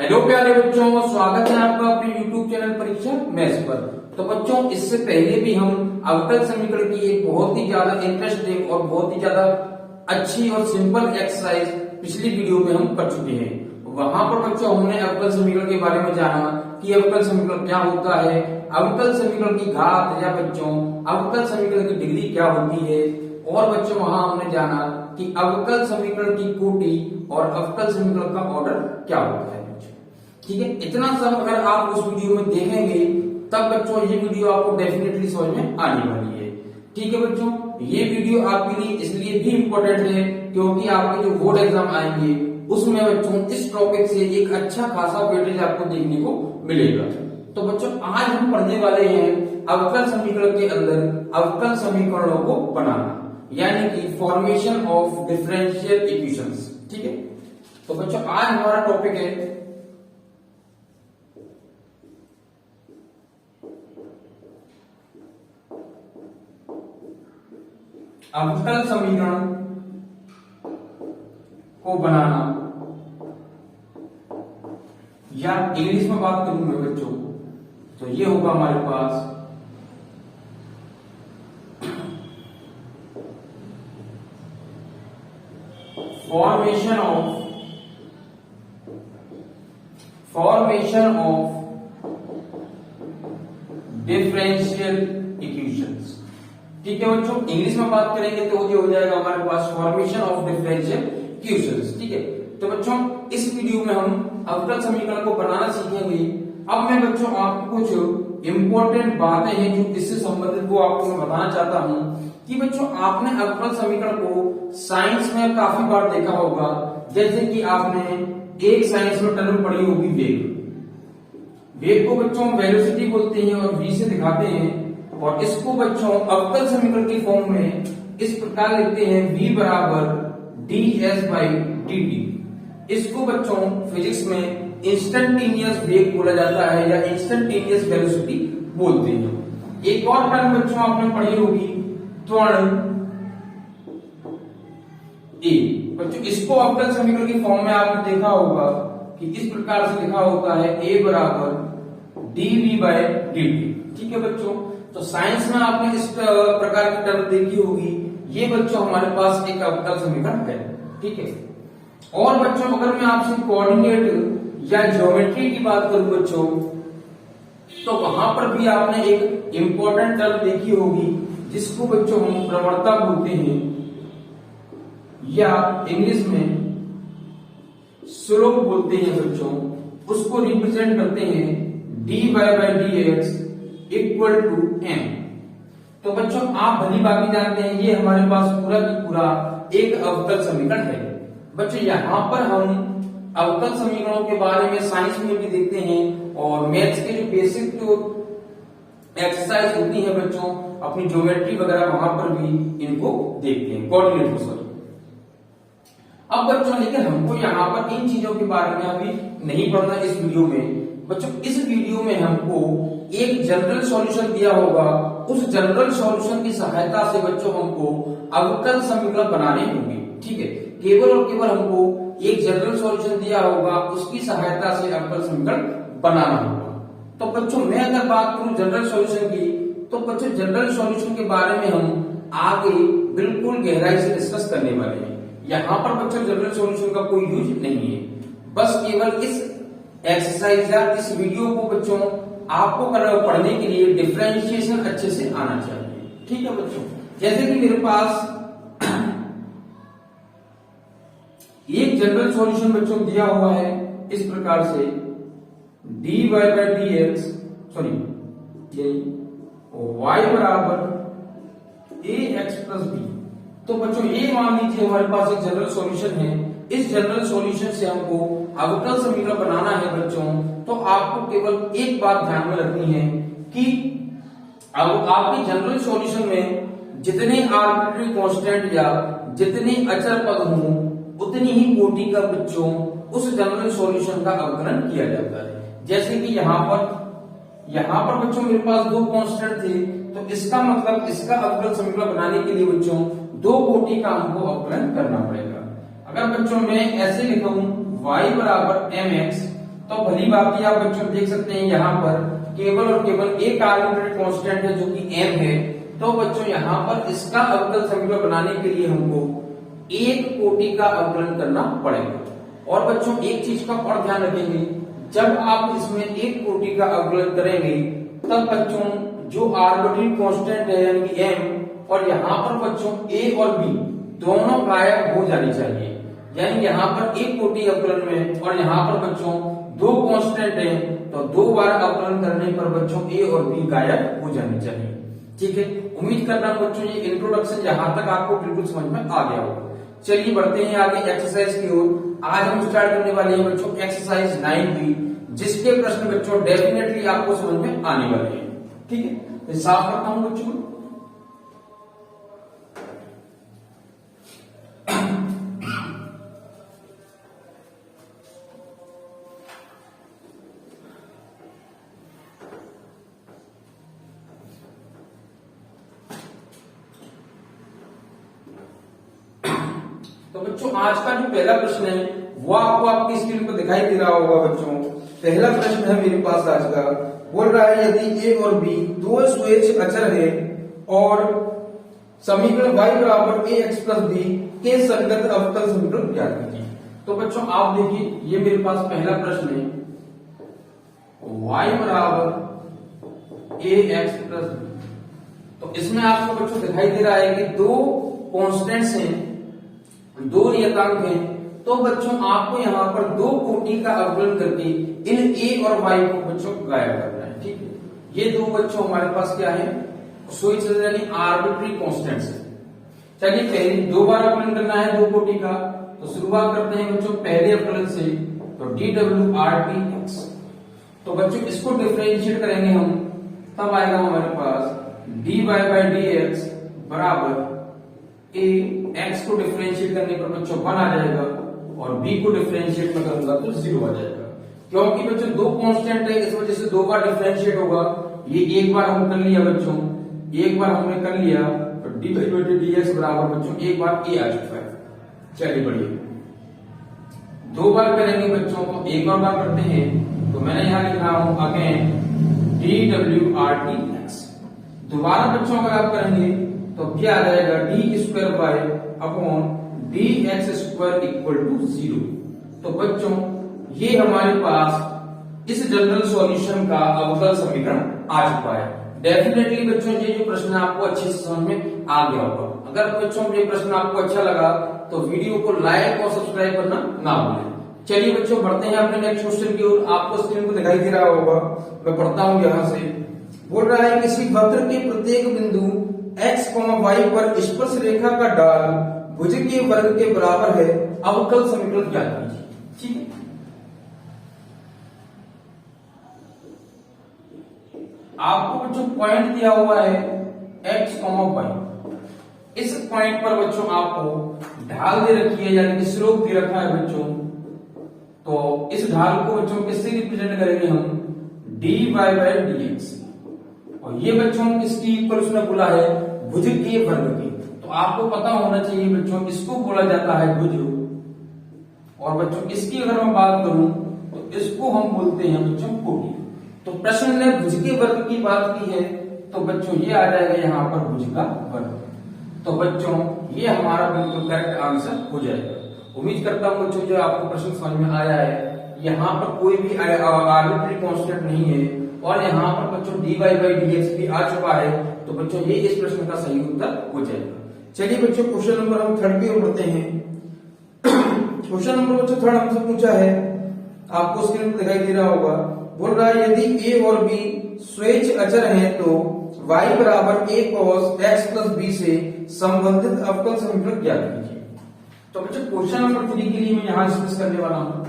Hello प्यारे बच्चों, स्वागत है आपका अपने YouTube चैनल परीक्षा मैथ्स पर। तो बच्चों, इससे पहले भी हम अवकल समीकरण की एक बहुत ही ज्यादा इंटरेस्टिंग और बहुत ही ज्यादा अच्छी और सिंपल एक्सरसाइज पिछली वीडियो में हम कर चुके हैं। वहां पर बच्चों हमने अवकल समीकरण के बारे में जाना कि अवकल समीकरण क्या होता है, अवकल समीकरण की घात या बच्चों अवकल समीकरण की डिग्री क्या होती है, और बच्चों वहां हमने जाना कि अवकल समीकरण की कोटि और अवकल समीकरण का ऑर्डर क्या होता है। ठीक है, इतना सब अगर आप उस वीडियो में देखेंगे तब बच्चों ये वीडियो आपको डेफिनेटली समझ में आने वाली है। ठीक है बच्चों, ये वीडियो आपके लिए इसलिए भी इम्पोर्टेंट है क्योंकि आपके जो बोर्ड एग्जाम आएंगे उसमें बच्चों इस टॉपिक से एक अच्छा खासा वेटेज आपको देखने को मिलेगा। तो बच्चों आज हम पढ़ने वाले हैं अवकल समीकरण के अंदर अवकल समीकरणों को बनाना, यानी कि फॉर्मेशन ऑफ डिफरेंशियल इक्वेशंस। ठीक है, तो बच्चों आज हमारा टॉपिक है अवकल समीकरण को बनाना, या इंग्लिश में बात करूंगा बच्चों तो ये होगा हमारे पास फॉर्मेशन ऑफ डिफरेंशियल इक्वेशंस। ठीक है बच्चों, इंग्लिश में बात करेंगे तो ये हो जाएगा हमारे पास फॉर्मेशन ऑफ डिफरेंशियल इक्वेशंस। ठीक है, तो बच्चों इस वीडियो में हम अवकल समीकरण को बनाना सीखेंगे। अब मैं बच्चों आपको कुछ इंपॉर्टेंट बातें हैं जो इससे संबंधित वो आपको मैं बताना चाहता हूं कि बच्चों आपने अवकल समीकरण को साइंस में काफी बार देखा होगा। जैसे कि आपने एक साइंस में टर्म पढ़ी होगी वेग को बच्चों वेलोसिटी बोलते हैं और v से दिखाते हैं, और इसको बच्चों अवकल समीकरण की फॉर्म में इस प्रकार लिखते हैं v बराबर ds/dt। इसको बच्चों फिजिक्स में इंस्टेंटेनियस वेग बोला जाता है या इंस्टेंटेनियस वेलोसिटी बोलते हैं। एक और टर्म बच्चों आपने पढ़ी होगी त्वरण ए। बच्चों इसको अवकल समीकरण की फॉर्म में आपने देखा होगा कि इस प्रकार से लिखा होता है a बराबर dv/dt। ठीक है बच्चों, तो साइंस में आपने इस प्रकार की टर्म देखी होगी। ये बच्चों हमारे पास एक अवकल समीकरण है। ठीक है, और बच्चों अगर मैं आपसे कोऑर्डिनेट या ज्योमेट्री की बात करूं बच्चों तो वहां पर भी आपने एक इंपॉर्टेंट टर्म देखी होगी जिसको बच्चों हम प्रवणता बोलते हैं या इंग्लिश में स्लोप बोलते हैं बच्चों। उसको रिप्रेजेंट करते हैं dy/dx इक्वल टू m। तो बच्चों आप भली भांति जानते हैं ये हमारे पास पूरा की पूरा एक अवकल समीकरण है। बच्चों यहाँ पर हम अवकल समीकरणों के बारे में साइंस में भी देखते हैं और मैथ्स के जो बेसिक जो एक्सरसाइज होती है बच्चों अपनी ज्योमेट्री वगैरह वहां पर भी इनको देखते हैं, कोऑर्डिनेट को। अब बच्चों लेकिन हमको यहाँ पर इन चीजों के बारे में अभी नहीं पढ़ना इस वीडियो में। बच्चों इस वीडियो में हमको एक जनरल सॉल्यूशन दिया होगा, उस जनरल सॉल्यूशन की सहायता से बच्चों हमको अवकल समीकरण बनाने होंगे। ठीक है, केवल और केवल हमको एक जनरल सॉल्यूशन दिया होगा, उसकी सहायता से अवकल समीकरण बनाना होगा। तो बच्चों मैं अगर बात करूं जनरल सॉल्यूशन की तो बच्चों जनरल सॉल्यूशन के बारे में हम आगे बिल्कुल गहराई से डिस्कस करने वाले हैं। यहाँ पर बच्चों जनरल सॉल्यूशन का कोई यूज नहीं है, बस केवल इस एक्सरसाइज या इस वीडियो को बच्चों आपको पढ़ने के लिए डिफरेंशिएशन अच्छे से आना चाहिए। ठीक है बच्चों, जैसे कि मेरे पास एक जनरल सॉल्यूशन बच्चों दिया हुआ है इस प्रकार से dy/dx y बराबर ax प्लस b। तो बच्चों ये मान लीजिए हमारे पास एक जनरल सॉल्यूशन है। इस जनरल सॉल्यूशन से हमको अवकल समीकरण बनाना है बच्चों, तो आपको केवल एक बात ध्यान में रखनी है कि अब आपके जनरल सॉल्यूशन में जितने आर्बिट्री कांस्टेंट या जितने अचर पद हों उतनी ही कोटि का बच्चों उस जनरल सॉल्यूशन का अवकलन किया जाता है। जैसे कि यहाँ पर बच्चों मेरे पास दो कांस्टेंट थे, तो इसका मतलब इसका अवकल समीकरण बनाने के लिए बच्चों दो कोटि का हमको अवकलन करना पड़ेगा। अगर बच्चों मैं ऐसे लिखूं y बराबर mx तो भली बात आप बच्चों देख सकते हैं यहाँ पर केवल और केवल एक आर्बिट्रेरी कांस्टेंट है जो कि m है। तो बच्चों यहाँ पर इसका अवकल समीकरण बनाने के लिए हमको एक कोटि का अवकलन करना पड़ेगा। और बच्चों एक चीज का और ध्यान रखेंगे, जब आप इसमें एक कोटि का अवकलन करेंगे तब बच्चों जो आर्बिट्रेरी कांस्टेंट है यानी कि m और यहाँ पर बच्चों a और b दोनों गायब हो जानी चाहिए। यानी यहाँ पर एक कोटि अवकलन में और यहाँ पर बच्चों दो कांस्टेंट है तो दो बार अवकलन करने पर बच्चों a और b गायब हो जानी चाहिए। ठीक है, उम्मीद करता हूं बच्चों ये इंट्रोडक्शन यहाँ तक आपको बिल्कुल समझ में आ गया होगा। चलिए बढ़ते हैं आगे एक्सरसाइज की ओर। आज हम स्टार्ट करने वाले हैं बच्चों एक्सरसाइज 9B, जिसके प्रश्न बच्चों डेफिनेटली आपको समझ में आने वाले हैं। ठीक है, तो साफ करता हूं बच्चों। तो बच्चों आज का जो पहला प्रश्न है वो आपको आपकी स्क्रीन पर दिखाई दे रहा होगा। बच्चों पहला प्रश्न है मेरे पास आज का, बोल रहा है यदि a और b दो स्वेच्छ अचर है और समीकरण y बराबर ax प्लस b के संगत अवकल समीकरण ज्ञात कीजिए। तो बच्चों आप देखिए ये मेरे पास पहला प्रश्न है, y बराबर ax प्लस b। तो इसमें आपको बच्चों दिखाई दे रहा है कि दो कॉन्स्टेंट्स हैं, दो नियतांक हैं। तो बच्चों आपको यहाँ पर दो कोटि का अवकलन करके इन a और y को बच्चों गायब करना है। ठीक है, ये दो बच्चों हमारे पास क्या है, स्वेच्छ यानी आर्बिट्रेरी कांस्टेंट्स है। चलिए पहले दो बार अवकलन करना है दो कोटि का, तो शुरुआत करते हैं बच्चों पहले अवकलन से। तो dwRtx, तो बच्चों इसको डिफरेंशिएट करेंगे हम, तब आएगा हमारे पास dy बाई dx बराबर a, x को डिफरेंशिएट करने पर बच्चों 1 आ जाएगा और b को डिफरेंशिएट में करूंगा तो 0 आ जाएगा। क्योंकि बच्चों दो कांस्टेंट है इस वजह से दो बार डिफरेंशिएट होगा। ये एक बार हम कर लिया बच्चों, एक बार हमने कर लिया तो dy बाई dx बराबर बच्चों एक बार a आ चुका है। चलिए बढ़िया, दो बार करेंगे बच्चों को एक और बार करते हैं। तो मैंने यहाँ लिख रहा हूं अगेन dwRtx। दोबारा बच्चों अगर आप करेंगे तो क्या आ जाएगा d square by upon D x square equal to 0। तो बच्चों ये हमारे पास इस जनरल सॉल्यूशन का अवकल समीकरण आ चुका है। डेफिनेटली बच्चों ये जो प्रश्न आपको अच्छे से समझ में आ गया होगा। अगर बच्चों ये प्रश्न आपको अच्छा लगा तो वीडियो को लाइक और सब्सक्राइब करना ना भूलें। चलिए बच्चों बढ़ते हैं अपने नेक्स्ट क्वेश्चन की ओर। आपको स्क्रीन पर दिखाई दे रहा होगा, मैं पढ़ता हूं यहां से। बोल रहा है किसी वक्र के प्रत्येक बिंदु x, y पर स्पर्श रेखा का डाल भुज के वर्ग के बराबर है, अवकल समीकरण ज्ञात कीजिए। ठीक है, आपको बच्चों पॉइंट दिया हुआ है x, y। इस पॉइंट पर बच्चों आपको ढाल दे रखी है यानी कि स्लोप दे रखा है बच्चों। तो इस ढाल को बच्चों किससे रिप्रेजेंट करेंगे हम, dy बाई dx। और ये बच्चों किसकी इक्वल उसने बोला है, भुज के वर्ग की। तो आपको पता होना चाहिए बच्चों इसको बोला जाता है भुज। और बच्चों इसकी अगर मैं बात करूं तो इसको हम बोलते हैं बच्चों कोटि। तो प्रश्न ने भुज के वर्ग की बात की है तो बच्चों ये आ जाएगा यहाँ पर भुज का वर्ग। तो बच्चों ये हमारा बिल्कुल करेक्ट आंसर हो जाएगा। उम्मीद करता हूं बच्चों जो आपको प्रश्न समझ में आया है। यहाँ पर कोई भी आर्बिट्रेरी कांस्टेंट नहीं है और यहाँ पर बच्चों dy बाई dx भी आ चुका है। तो बच्चों ये इस प्रश्न का सही उत्तर हो जाएगा। चलिए बच्चों क्वेश्चन नंबर हम थर्ड की ओर बढ़ते हैं। क्वेश्चन नंबर बच्चों थर्ड हमसे पूछा है, आपको स्क्रीन पर दिखाई दे रहा होगा। बोल रहा है यदि a और b स्वेच्छ अचर हैं तो y बराबर a cos x plus b से संबंधित अवकल समीकरण ज्ञात कीजिए। तो बच्चों क्वेश्चन नंबर 3 के लिए मैं यहां डिस्कस करने वाला हूं।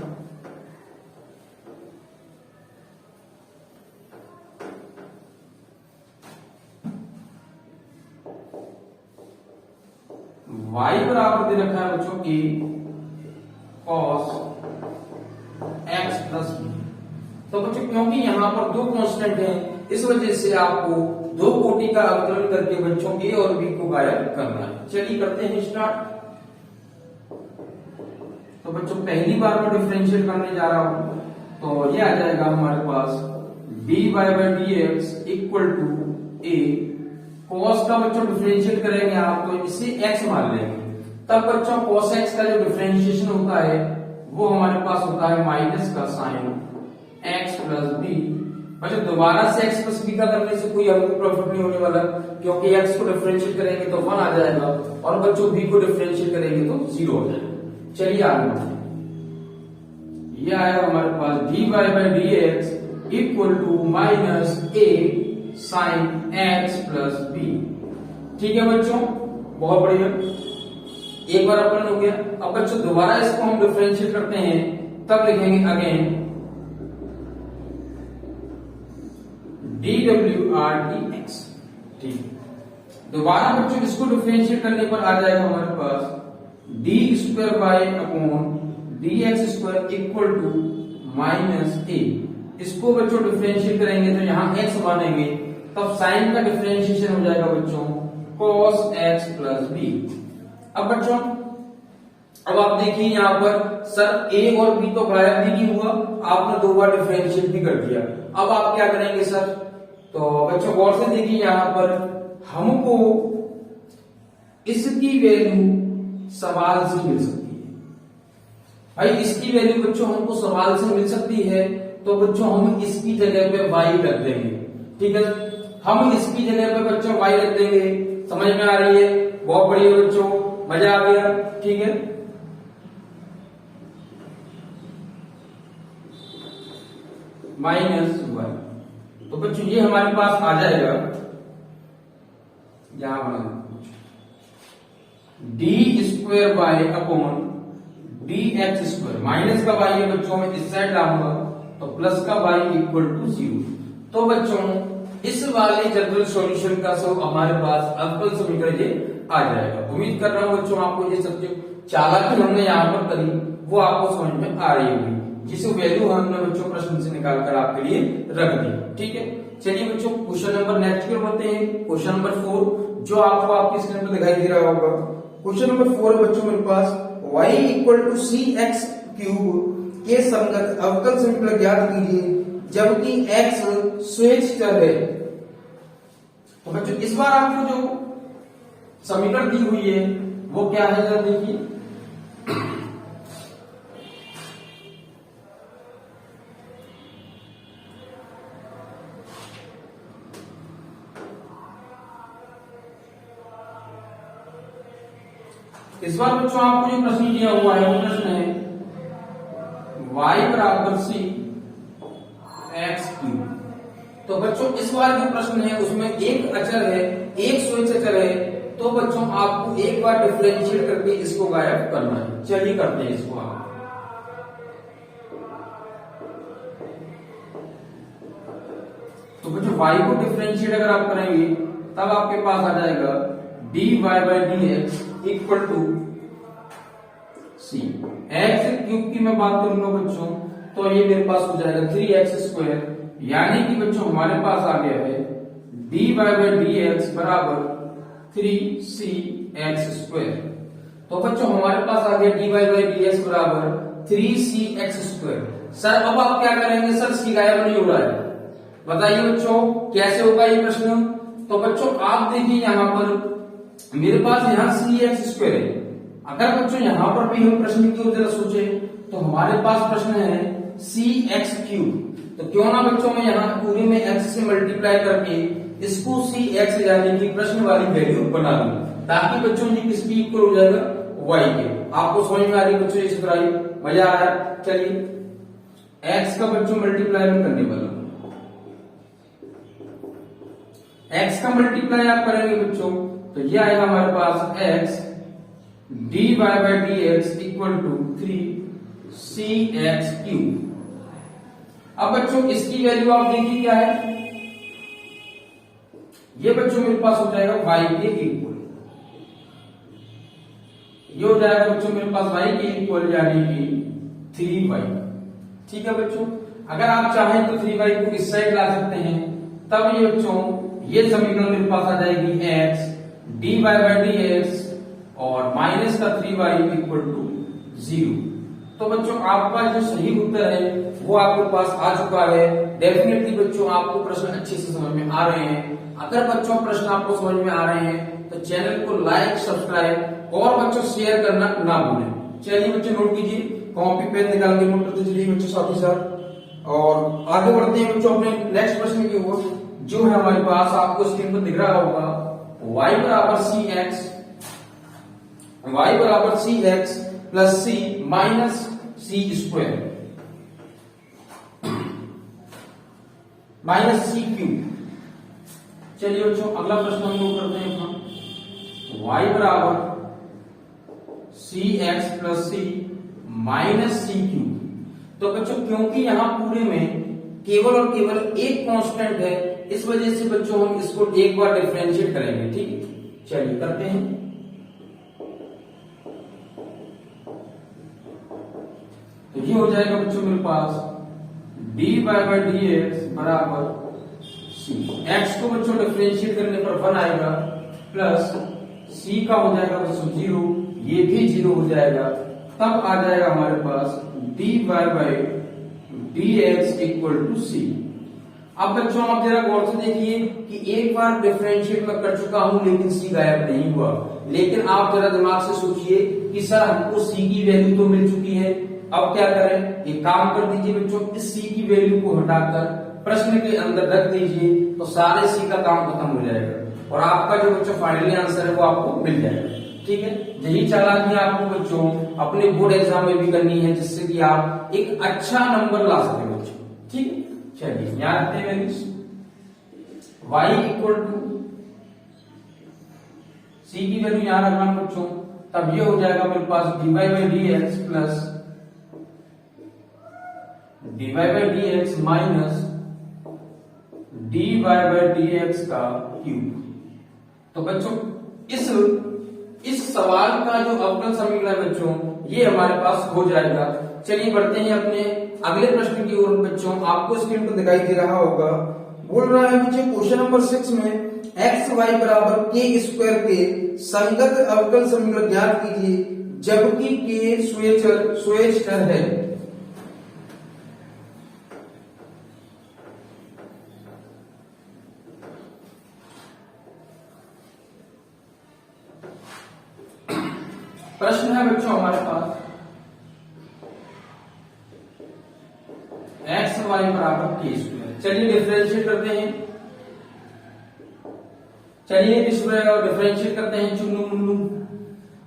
y बराबर दे रखा है बच्चों a cos x plus b। तो बच्चों क्योंकि यहाँ पर दो कांस्टेंट हैं इस वजह से आपको दो कोटि का अवकलन करके बच्चों a और b को गायब करना है। चलिए करते हैं स्टार्ट। तो बच्चों पहली बार मैं डिफरेंशिएट करने जा रहा हूं तो ये आ जाएगा हमारे पास dy by D x equal to a cos का बच्चों डिफरेंशिएट करेंगे आप तो इसे x मान लेंगे, तब बच्चों cos x का जो डिफरेंशिएशन होता है वो हमारे पास होता है माइनस का साइन x प्लस बी। बच्चों दोबारा से x प्लस बी का करने से कोई हमको प्रॉफिट नहीं होने वाला, क्योंकि x को डिफरेंशिएट करेंगे तो 1 आ जाएगा और बच्चों b को डिफरेंशिएट करेंगे तो 0 हो जाएगा। चलिए आगे बढ़ते हैं। ये आया हमारे पास dy by D x equal to minus a sine x plus b. ठीक है बच्चों, बहुत बढ़िया, एक बार अपन हो गया। अब बच्चों दोबारा इसको हम डिफरेंशिएट करते हैं, तब लिखेंगे अगेन dwr dx। ठीक, दोबारा बच्चों इसको डिफरेंशिएट करने पर आ जाएगा हमारे पास D square by upon D x square equal to minus A. इसको बच्चों डिफरेंशिएट करेंगे तो यहाँ x मानेंगे, तब साइन का डिफरेंशिएशन हो जाएगा बच्चों cos x प्लस बी। अब बच्चों अब आप देखिए यहाँ पर सर a और b तो गायब भी नहीं हुआ, आपने दो बार डिफरेंशिएट भी कर दिया। अब आप क्या करेंगे सर, तो बच्चों गौर से देखिए यहाँ पर हमको इसकी वैल्यू सवाल से मिल सकती है। भाई इसकी वैल्यू बच्चों हमको सवाल से मिल सकती है, तो बच्चों हम इसकी जगह पे y रख देंगे। ठीक है, हम इसकी जगह पे बच्चों y रख देंगे। समझ में आ रही है? बहुत बढ़िया बच्चों, मजा आ गया। ठीक है, माइनस वन, तो बच्चों ये हमारे पास आ जाएगा यहां बना D square by upon D x square. Minus का y है बच्चों, में इस साइड लाऊंगा तो प्लस का y इक्वल टू 0। तो बच्चों इस वाले जनरल सॉल्यूशन का सब हमारे पास अवकल समीकरण ये आ जाएगा। उम्मीद कर रहा हूं बच्चों आपको ये सब जो चालाकी हमने यहाँ पर करी वो आपको समझ में आ रही होगी, जिस वैल्यू हमने बच्चों प्रश्न से निकाल कर आपके लिए रख दी। ठीक है, चलिए बच्चों क्वेश्चन नंबर नेक्स्ट की ओर बढ़ते हैं। क्वेश्चन नंबर 4 जो आपको आपकी स्क्रीन पर दिखाई दे रहा होगा। क्वेश्चन नंबर 4 है बच्चों मेरे पास y equal to c x cube के संगत अवकल समीकरण ज्ञात कीजिए जबकि x स्वेच्छ चर है। तो बच्चों इस बार आपको जो समीकरण दी हुई है वो क्या है, जरा देखिए। इस बार बच्चों आपको जो प्रश्न दिया हुआ है वो प्रश्न है y बराबर सी एक्स क्यूब। तो बच्चों इस बार जो प्रश्न है उसमें एक अचर है, एक स्वेच्छ अचर है, तो बच्चों आपको एक बार डिफरेंशिएट करके इसको गायब करना है। चलिए करते हैं इसको आप। तो बच्चों y को डिफरेंशिएट अगर आप करेंगे तब आपके पास आ जाएगा dy by D x equal to c. X cube की मैं बात करूंगा बच्चों तो ये मेरे पास हो जाएगा 3x स्क्वायर, यानी कि बच्चों हमारे पास आ गया है dy बाई डी एक्स बराबर 3cx स्क्वायर। तो बच्चों हमारे पास आ गया dy बाई डी एक्स बराबर 3cx स्क्वायर। सर अब आप क्या करेंगे, सर सी गायब नहीं हो रहा है, बताइए बच्चों कैसे होगा ये प्रश्न। तो बच्चों आप देखिए यहाँ पर मेरे पास यहाँ cx स्क्वायर है। अगर बच्चों यहाँ पर भी हम प्रश्न की ओर जरा सोचे तो हमारे पास प्रश्न है cx क्यूब। तो क्यों ना बच्चों में यहाँ पूरे में x से मल्टीप्लाई करके इसको cx यानी कि प्रश्न वाली वैल्यू बना दूं, ताकि बच्चों ये किसकी इक्वल हो जाएगा, y के। आपको समझ में आ रही बच्चों ये चित्राई, मजा आ रहा है। चलिए x का बच्चों मल्टीप्लाई में करने वाला, x का मल्टीप्लाई आप करेंगे बच्चों तो ये आएगा हमारे पास x dy by D x equal to 3cx cube. अब बच्चों इसकी वैल्यू आप देखिए क्या है, ये बच्चों मेरे पास हो जाएगा y के इक्वल, ये हो जाएगा बच्चों मेरे पास y के इक्वल यानी कि 3y। ठीक है बच्चों, अगर आप चाहें तो 3y को इस साइड ला सकते हैं, तब ये बच्चों ये समीकरण मेरे पास आ जाएगी x dy by D x और माइनस का 3y इक्वल टू 0। तो बच्चों आपका जो सही उत्तर है वो आपके पास आ चुका है। डेफिनेटली बच्चों आपको प्रश्न अच्छे से समझ में आ रहे हैं। अगर बच्चों प्रश्न आपको समझ में आ रहे हैं तो चैनल को लाइक, सब्सक्राइब और बच्चों शेयर करना ना भूलें। चलिए बच्चों नोट कीजिए, कॉपी पेन निकाल के नोट करते चलिए बच्चों साथ ही साथ। और आगे बढ़ते हैं बच्चों अपने नेक्स्ट प्रश्न की ओर, जो है हमारे पास आपको स्क्रीन पर दिख रहा होगा y बराबर सी एक्स, y बराबर सी एक्स प्लस सी माइनस सी स्क्वायर माइनस सी क्यूब। चलिए बच्चों अगला प्रश्न हम लोग करते हैं अपना y बराबर सी एक्स प्लस सी माइनस सी क्यूब। तो बच्चों क्योंकि यहां पूरे में केवल और केवल एक कांस्टेंट है, इस वजह से बच्चों हम इसको एक बार डिफरेंशिएट करेंगे। ठीक है, चलिए करते हैं। तो ये हो जाएगा बच्चों मेरे पास dy बाय डी एक्स बराबर सी। एक्स को बच्चों डिफरेंशिएट करने पर 1 आएगा प्लस सी का हो जाएगा बच्चों 0, ये भी 0 हो जाएगा। तब आ जाएगा हमारे पास dy by D x equal to C. अब बच्चों आप जरा गौर से देखिए कि एक बार डिफरेंशिएट मैं कर चुका हूं लेकिन सी गायब नहीं हुआ। लेकिन आप जरा दिमाग से सोचिए कि सर हमको सी की वैल्यू तो मिल चुकी है, अब क्या करें? एक काम कर दीजिए बच्चों, इस सी की वैल्यू को हटाकर प्रश्न के अंदर रख दीजिए तो सारे सी का काम खत्म हो जाएगा और आपका जो बच्चों फाइनली आंसर है वो आपको मिल जाएगा। ठीक है, यही चालाकी आपको बच्चों अपने बोर्ड एग्जाम में भी करनी है, जिससे कि आप एक अच्छा नंबर ला सके बच्चों। ठीक है, चलिए यहाँ रखते हैं वैल्यूज y इक्वल टू सी की वैल्यू यहाँ रखना बच्चों, तब ये हो जाएगा मेरे पास dy by D x plus dy by D x minus dy by D x का क्यूब। तो बच्चों इस सवाल का जो अवकल समीकरण है बच्चों ये हमारे पास हो जाएगा। चलिए बढ़ते हैं अपने अगले प्रश्न की ओर। बच्चों आपको स्क्रीन पर दिखाई दे रहा होगा, बोल रहा है बच्चों क्वेश्चन नंबर 6 में एक्स वाई बराबर के स्क्वायर के संगत अवकल समीकरण ज्ञात कीजिए जबकि के स्वेच्चर है। प्रश्न है बच्चों हमारे पास एक्स वाई बराबर के स्क्वायर। चलिए डिफरेंशिएट करते हैं, चलिए डिफरेंशिएट करते हैं चुन्नू मुन्नू।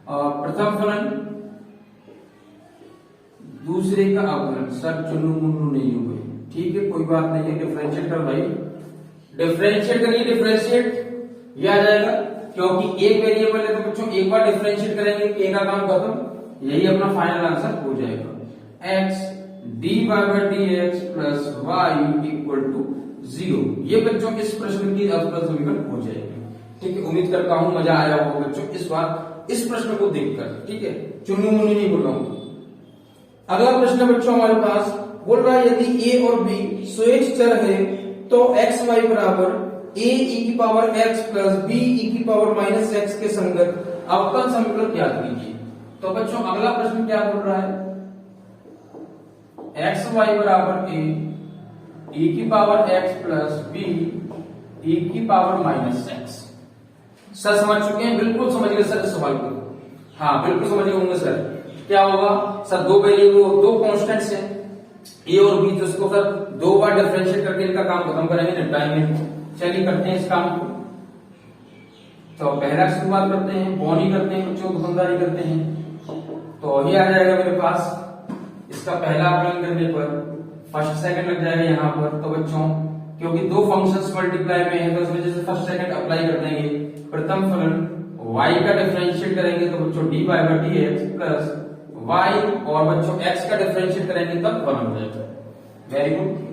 प्रथम फलन दूसरे का अवकलन, सब चुन्नू मुन्नू नहीं हुए। ठीक है, कोई बात नहीं है, डिफरेंशिएट कर भाई, डिफरेंशिएट करिए। डिफरेंशिएट ये आ जाएगा क्योंकि एक वेरिएबल है तो बच्चों एक बार डिफरेंशिएट करेंगे, ए का काम खत्म, यही अपना फाइनल आंसर हो जाएगा। X d y by D x plus Y equal to 0। ये बच्चों इस प्रश्न की अवकल समीकरण हो जाएगी। ठीक है, उम्मीद करता हूं मजा आया होगा बच्चों इस बार इस प्रश्न को देखकर। ठीक है, चुन्नू मुन्नी नहीं बोल रहा हूं। अगला प्रश्न बच्चों हमारे पास बोल रहा है यदि ए और बी स्वेच्छ चर है तो एक्स वाई बराबर ए ई की पावर एक्स प्लस बी ई की पावर माइनस एक्स के संगत अवकल समीकरण ज्ञात कीजिए। तो बच्चों अगला प्रश्न क्या बोल रहा है? एक्स वाई बराबर ए ई की पावर एक्स प्लस बी ई की पावर माइनस एक्स। सर समझ चुके हैं? बिल्कुल समझ गए सर इस सवाल को? हाँ बिल्कुल समझ गए होंगे सर। क्या होगा सर? दो वेरिएबल, दो कांस्टेंट्स हैं ए और बी, तो उसको सर दो बार डिफरेंशिएट करके इनका काम खत्म करेंगे, निपटाएंगे। चलिए करते हैं इस काम को। तो पहला शुरुआत करते हैं, बॉनी करते हैं बच्चों, दुकानदारी करते हैं। तो ये आ जाएगा मेरे पास, इसका पहला अवकलन करने पर फर्स्ट सेकंड लग जाएगा यहाँ पर। तो बच्चों क्योंकि दो फंक्शंस मल्टीप्लाई में है तो इस वजह से फर्स्ट सेकंड अप्लाई कर देंगे। प्रथम फलन y का डिफरेंशिएट करेंगे तो बच्चों d y by D x plus y, और बच्चों x का डिफरेंशिएट करेंगे तब 1 हो जाएगा। Very good.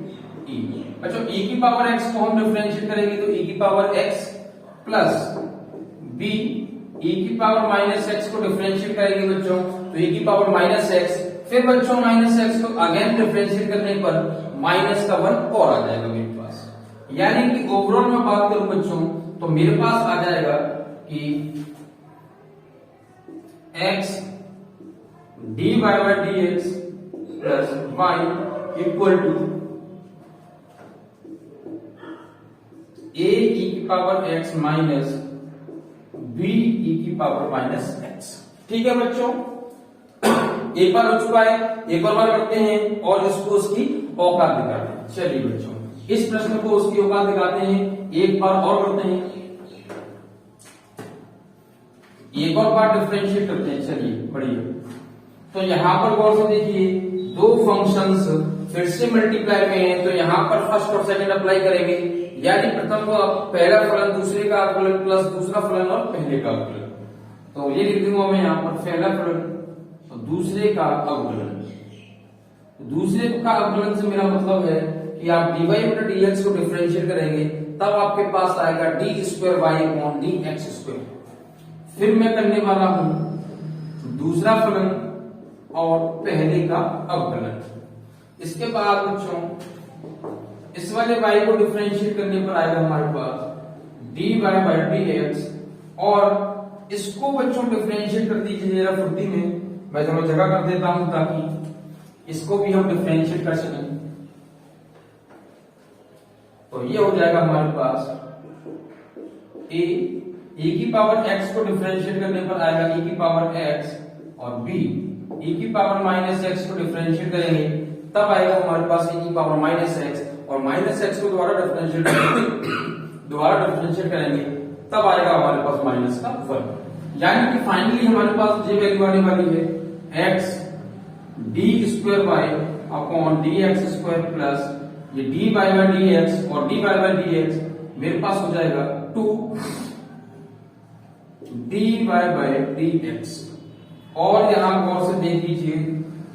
e बच्चों e की पावर x को हम डिफरेंशिएट करेंगे तो e की power x plus b e की पावर माइनस x को डिफरेंशिएट करेंगे बच्चों तो e की पावर माइनस x, फिर बच्चों माइनस x को अगेन डिफरेंशिएट करने पर माइनस का 1 और आ जाएगा मेरे पास। यानी कि ओवरऑल में बात करूं बच्चों तो मेरे पास आ जाएगा कि x dy by D x plus Y equal to A ई की पावर एक्स माइनस बी ई की पावर माइनस एक्स। ठीक है बच्चों, एक बार हो चुका है, एक और बार करते हैं और इसको उसकी औकात दिखाते हैं। चलिए बच्चों, इस प्रश्न को उसकी औकात दिखाते हैं, एक बार और करते हैं, एक और बार डिफरेंशिएट करते हैं। चलिए बढ़िया, तो यहां पर गौर से देखिए, दो फंक्शंस फिर से मल्टीप्लाई में हैं, तो यहां पर फर्स्ट और सेकंड अप्लाई करेंगे, यानी प्रथम को पहला फलन दूसरे का अवकलन प्लस दूसरा फलन और पहले का अवकलन। तो ये लिख दूंगा मैं यहां पर पहला फलन और दूसरे का अवकलन। दूसरे का अवकलन से मेरा मतलब है कि आप dy बटा dx को डिफरेंशिएट करेंगे, तब आपके पास आएगा d square y upon D x square. फिर मैं करने वाला हूं दूसरा फलन और पहले का अवकलन। इसके बाद बच्चों इस वाले y को डिफरेंशिएट करने पर आएगा हमारे पास dy बाय dx, और इसको बच्चों डिफरेंशिएट कर दीजिए जरा फुर्ती में, मैं थोड़ा जगह कर देता हूं ताकि इसको भी हम डिफरेंशिएट कर सकें। तो ये हो जाएगा हमारे पास ए की पावर x को डिफरेंशिएट करने पर आएगा e की पावर x, और b e की पावर माइनस x को डिफरेंशिएट करेंगे तब आएगा हमारे पास e की पावर माइनस x, और माइनस x को दोबारा डिफरेंशिएट करेंगे तब आएगा हमारे पास माइनस का वर्ग। यानी कि फाइनली हमारे पास ये वैल्यू आने वाली है x d square y upon D x square plus ये dy बाय dx, और dy बाय dx मेरे पास हो जाएगा 2 dy बाय dx। और यहां गौर से देख लीजिए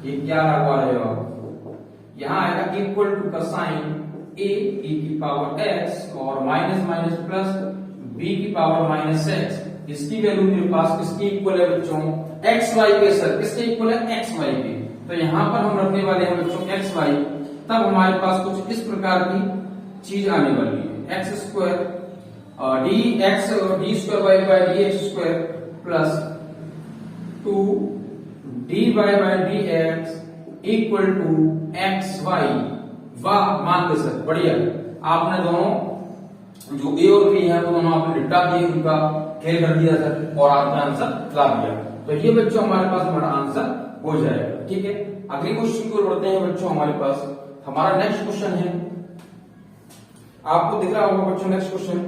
ये क्या लगा रहेगा, यहां आएगा इक्वल टू का साइन a e की पावर x और माइनस माइनस प्लस b की पावर माइनस x। इसकी वैल्यू मेरे पास किसकी इक्वल है बच्चों, एक्स वाई के। सर किसके इक्वल है, एक्स वाई के। तो यहां पर हम रखने वाले हैं बच्चों एक्स वाई, तब हमारे पास कुछ इस प्रकार की चीज आने वाली है, x square d square Y by D x square plus 2 dy by D x equal to x y. वाह मान लो सर, बढ़िया, आपने दोनों जो ए और बी है वो दोनों आपने निपटा दिए, उनका खेल कर दिया सर, और आपका आंसर ला दिया। तो ये बच्चों हमारे पास हमारा आंसर हो जाएगा। ठीक है, अगले क्वेश्चन को बढ़ते हैं बच्चों। हमारे पास हमारा नेक्स्ट क्वेश्चन है, आपको दिख रहा होगा बच्चों नेक्स्ट क्वेश्चन।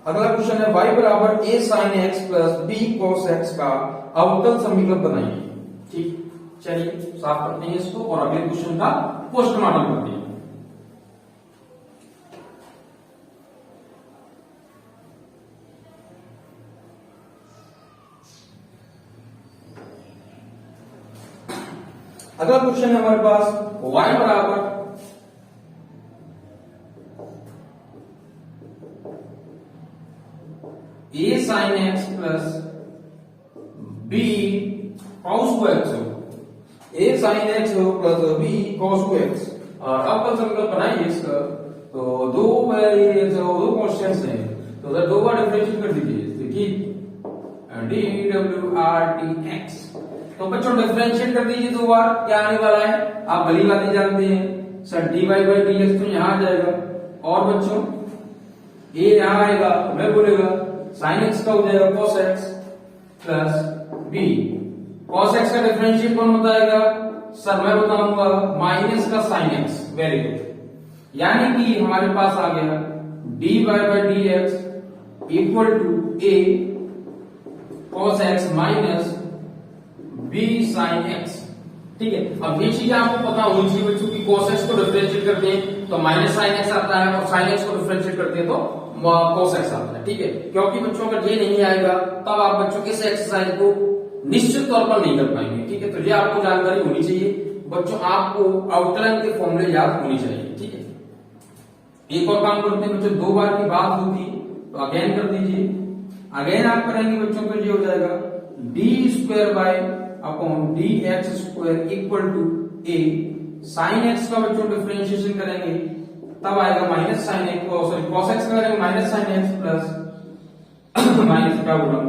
अगला क्वेश्चन है y बराबर a sin x plus b cos x का अवकल समीकरण बनाइए। ठीक, चलिए साफ करते हैं इसको और अगले क्वेश्चन का पोस्टमार्टम करते हैं। अगला क्वेश्चन है हमारे पास y बराबर a sin x plus b cos x हो, a sin x हो प्लस b cos x। और अब कल समीकरण बनाइए इसका, तो दो क्वेश्चंस हैं, तो उधर दो बार डिफरेंशिएट कर दीजिए। ठीक, dwrdx। तो बच्चों डिफरेंशिएट कर दीजिए दो बार, क्या आने वाला है आप भली बातें जानते हैं सर, dy बाय dx तो यहां आ जाएगा, और बच्चों a यहां आएगा, मैं बोलेगा sin x का हो जाएगा cos x plus b। cos x का डिफरेंशिएट कौन बताएगा सर, मैं बताऊंगा माइनस का sin x। वेरी गुड, यानी कि हमारे पास आ गया dy by dx equal to a cos x minus b sin x। ठीक है, अब ये चीज आपको पता होनी चाहिए बच्चों की cos x को डिफरेंशिएट करते हैं तो माइनस sin x आता है, और sin x को डिफरेंशिएट करते हैं तो cos x आता है। ठीक है, क्योंकि बच्चों अगर ये नहीं आएगा तब आप बच्चों इस एक्सरसाइज को निश्चित तौर पर नहीं कर पाएंगे। ठीक है, तो ये आपको जानकारी होनी चाहिए बच्चों, आपको अवकलन के फॉर्मूले याद होनी चाहिए। ठीक है, एक और काम करते हैं बच्चों, दो बार की बात होगी तो अगेन कर दीजिए। अगेन आप करेंगे बच्चों तो ये हो जाएगा d square by upon D x square equal to a sine x का बच्चों डिफरेंशिएशन करेंगे तब आएगा minus sine x, sorry cos x का करेंगे minus sine x plus minus क्या बोला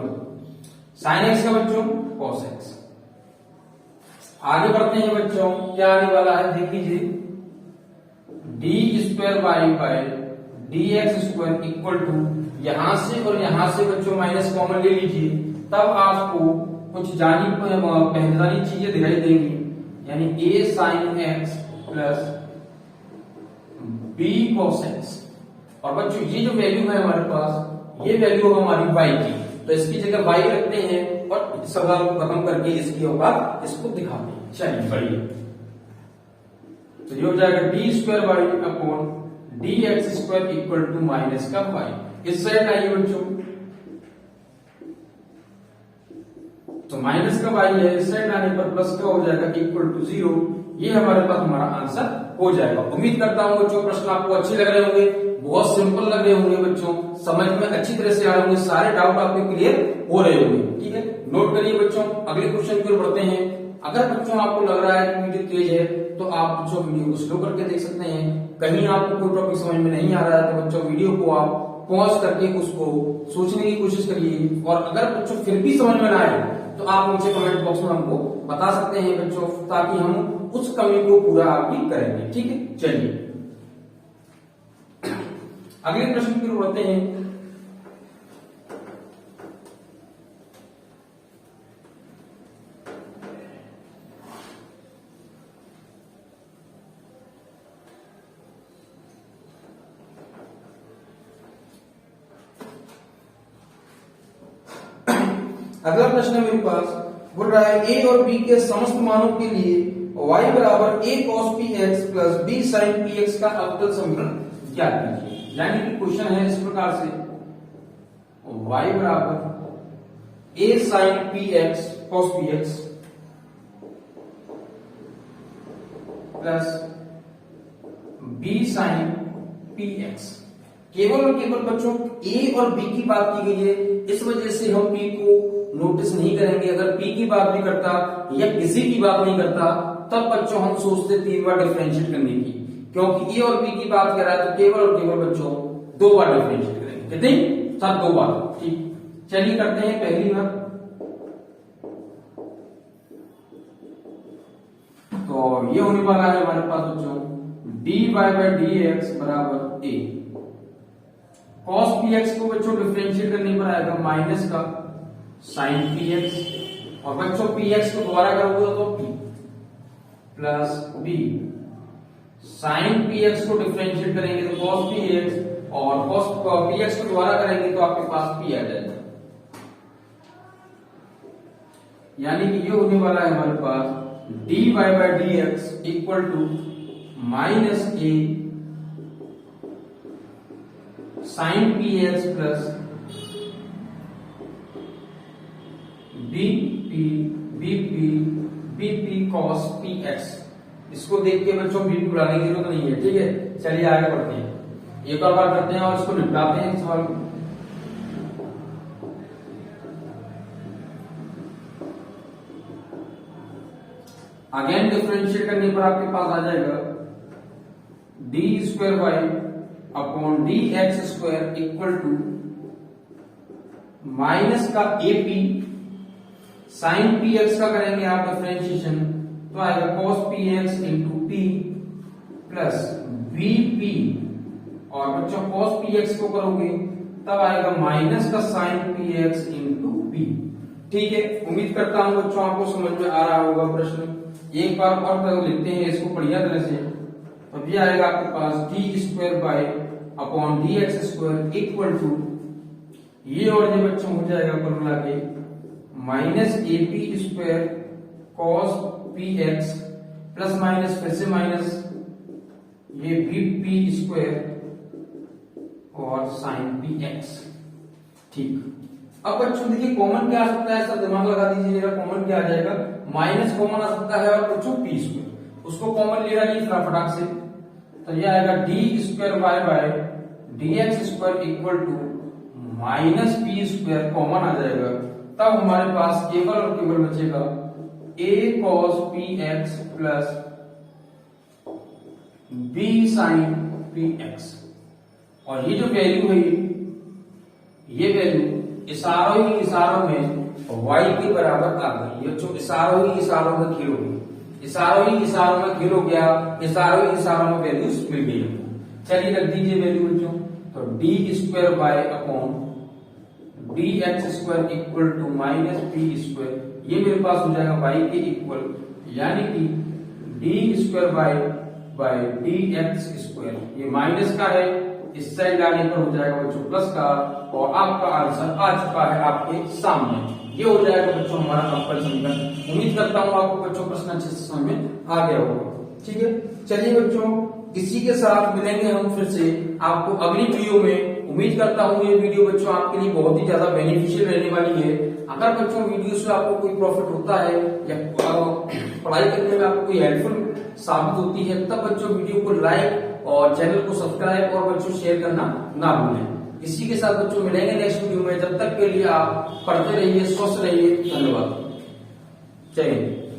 साइन एक्स का बच्चों कॉस एक्स। आगे बढ़ते हैं बच्चों, क्या आने वाला है देख लीजिए, d square Y by D x square equal to, यहां से और यहां से बच्चों माइनस कॉमन ले लीजिए, तब आपको कुछ पहचानी चीजें दिखाई देंगी, यानी a sin x plus b cos x। और बच्चों ये जो वैल्यू है हमारे पास, ये वैल्यू हमारी y की, तो इसकी जगह y रखते हैं और सवाल को खत्म करके इसकी औकात इसको दिखाते हैं। चलिए बढ़िया, तो ये हो जाएगा d square y upon D x square equal to minus का वाई। इस साइड आइए बच्चों, तो माइनस का वाई है, इस साइड आने पर प्लस का हो जाएगा इक्वल टू 0। ये हमारे पास हमारा आंसर हो जाएगा। उम्मीद करता हूं बच्चों प्रश्न आपको अच्छे लग रहे होंगे, बहुत सिंपल लग रहे होंगे बच्चों, समझ में अच्छी तरह से आ रहे होंगे, सारे डाउट आपके क्लियर हो रहे होंगे। ठीक है, नोट करिए बच्चों। अगले क्वेश्चन की ओर बढ़ते हैं। अगर बच्चों आपको लग रहा है कि वीडियो तेज है, तो आप बच्चों वीडियो को स्लो करके देख सकते हैं। कहीं आपको कोई टॉपिक समझ में नहीं आ रहा है, तो बच्चों वीडियो को आप पॉज करके उसको सोचने की कोशिश करिए, और अगर बच्चों फिर भी समझ में ना आए तो आप नीचे कमेंट बॉक्स में हमको बता सकते हैं बच्चों, ताकि हम उस कमी को पूरा आपकी करेंगे। ठीक है, चलिए अगले प्रश्न की ओर बढ़ते हैं। अगला प्रश्न है मेरे पास, बोल रहा है a और b के समस्त मानों के लिए y बराबर a cos px plus b sin px का अवकल समीकरण ज्ञात कीजिए। यानी कि क्वेश्चन है इस प्रकार से, y बराबर a sin px cos px plus b sin px। केवल और केवल बच्चों a और b की बात की गई है, इस वजह से हम p को नोटिस नहीं करेंगे। अगर p की बात नहीं करता या किसी की बात नहीं करता, तब बच्चों हम सोचते 3 बार डिफरेंशिएट करने की, क्योंकि a और b की बात कर रहा है तो केवल और केवल बच्चों 2 बार डिफरेंशिएट करेंगे। कितनी? सब 2 बार। ठीक, चलिए करते हैं पहली बार। तो ये होने वाला है हमारे पास बच्चों dy बाय dx बराबर a। cos px को बच्चों डिफरेंशिएट करने पर आएगा माइनस का sin px, और बच्चों px को दोबारा करोगे तो p plus b। sin px को डिफरेंशिएट करेंगे तो cos px, और cos px को दोबारा करेंगे तो आपके पास p आ जाएगा। यानी कि ये होने वाला है हमारे पास dy by dx equal to minus a sin px plus bp cos px। इसको देख के बच्चों बीपी बुलाने की जरूरत नहीं है। ठीक है, चलिए आगे बढ़ते हैं, एक और बार करते हैं और इसको निपटाते हैं सवाल को। अगेन डिफरेंशिएट करने पर आपके पास आ जाएगा d square y upon D x square equal to minus का एपी साइन पी एक्स का करेंगे आप डिफरेंशिएशन, तो आएगा cos p x into p plus v p, और बच्चों cos पी एक्स को करोगे तब आएगा माइनस का sine P x into p. ठीक है, उम्मीद करता हूं बच्चों आपको समझ में आ रहा होगा प्रश्न। एक बार और लिखते हैं इसको बढ़िया तरह से। तो ये आएगा आपके पास D square by upon D x square equal to, ये और ये बच्चों हो जाएगा कुल मिला के minus A P square cos P X plus minus फिर से माइनस ये बी पी स्क्वायर और साइन पी एक्स। ठीक, अब बच्चों देखिए कॉमन क्या आ सकता है, सब दिमाग लगा दीजिएगा। कॉमन क्या आ जाएगा, माइनस कॉमन आ सकता है, और बच्चों पी स्क्वायर उसको कॉमन ले रहा फटाफट से, तो ये आएगा D square Y by D x square equal to minus P square common आ जाएगा। तब हमारे पास केवल और केवल बचेगा a cos p X plus b sin P x, और ये जो वैल्यू है ये वैल्यू इशारों ही इशारों में y के बराबर आ गई। ये जो इशारों ही इशारों में खेल होगी, इशारों ही इशारों में खेल हो गया, इशारों ही इशारों में वैल्यूज मिल गई हमको। चलिए रख दीजिए वैल्यू बच्चों, तो d square by upon D x square equal to minus P square, ये मेरे पास हो जाएगा वाई के इक्वल, यानी कि D square bye D x square, ये माइनस का है, इस साइड लाने पर हो जाएगा बच्चों प्लस का, और आपका आंसर आ चुका है आपके सामने। ये हो जाएगा बच्चों हमारा अवकल समीकरण। उम्मीद करता हूँ आपको बच्चों प्रश्न अच्छे से समझ में आ गया होगा। ठीक है, चलिए बच्चों इसी के साथ मिलेंगे हम फिर से आपको अगली वीडियो में। उम्मीद करता हूँ ये वीडियो बच्चों आपके लिए बहुत ही ज्यादा बेनिफिशियल रहने वाली है। अगर बच्चों वीडियो से आपको कोई प्रॉफिट होता है या पढ़ाई करने में आपको कोई हेल्पफुल साबित होती है, तब बच्चों वीडियो को लाइक और चैनल को सब्सक्राइब और बच्चों शेयर करना ना भूलें। इसी के साथ बच्चों मिलेंगे नेक्स्ट वीडियो में। जब तक के लिए आप पढ़ते रहिए, स्वस्थ रहिए। धन्यवाद। जय हिंद।